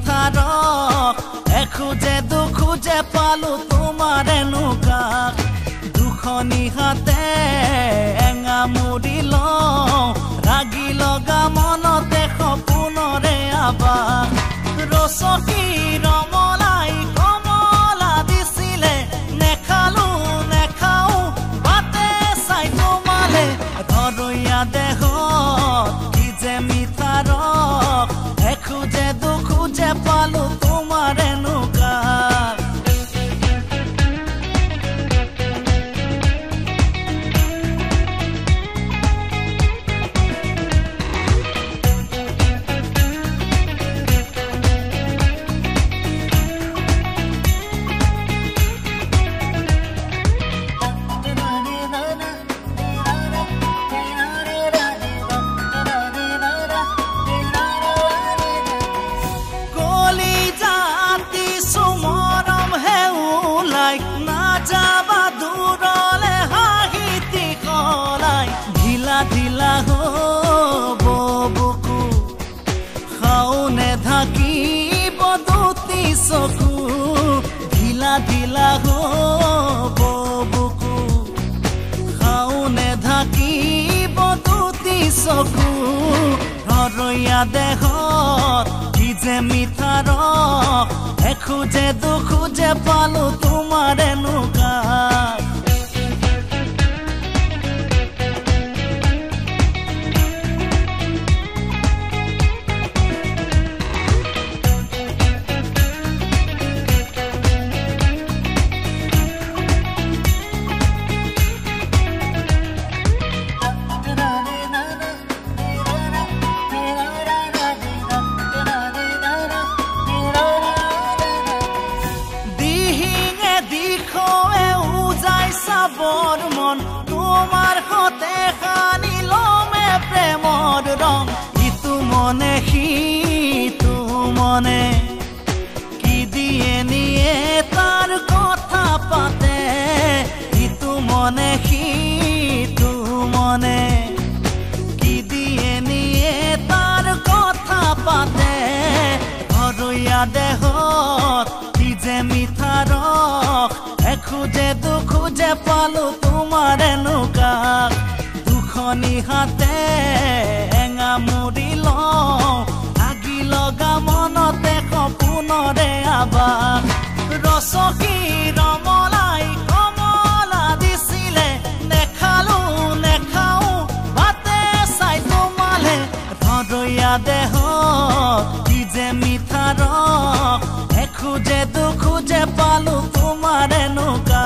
মিঠা ৰস এখোজে দুখোজে পালো তোমাৰ এনুকা দুখনি হাতে এঙামুৰি লওঁ ৰাগি লগা মনতে সপোনৰে আবাস ৰচকী ৰমলাই কমলা দিছিলে নেখালো নেখাও বাটে চাই তোমালে ধৰৈয়া দেহত কি যে মিঠা ৰস এখোজে দুখোজে পালো তোমাৰ এনুকা ঢিলা হব বুকু খাওনে থাকিব দুটি চকু ঢিলা ঢিলা হব বুকু খাওনে থাকিব দুটি চকু ধৰৈয়া দেহত কি যে মিঠা ৰস এখোজে দুখোজে পালো তোমাৰ এনুকা মন তোমাৰ হতে খানি লমে প্ৰেমৰ ৰং ইটো মনে সিটো মনে কি দিয়ে নিয়ে তাৰ কথা পাতে ইটো মনে সিটো মনে কি দিয়ে নিয়ে তাৰ কথা পাতে ধৰৈয়া দেহত কি যে মিঠা ৰস এখোজে দুখোজে পালো তোমাৰ এনুকা দুখনি হাতে এঙামুৰি লওঁ আগি লগা মনতে সপোনৰে আবাস ৰচকী ৰমলাই কমলা দিছিলে নেখালো নেখাও বাটে চাই তোমালে ধৰৈয়া দেহত কি যে মিঠা ৰস এখোজে দুখোজে পালো তোমাৰ এনুকা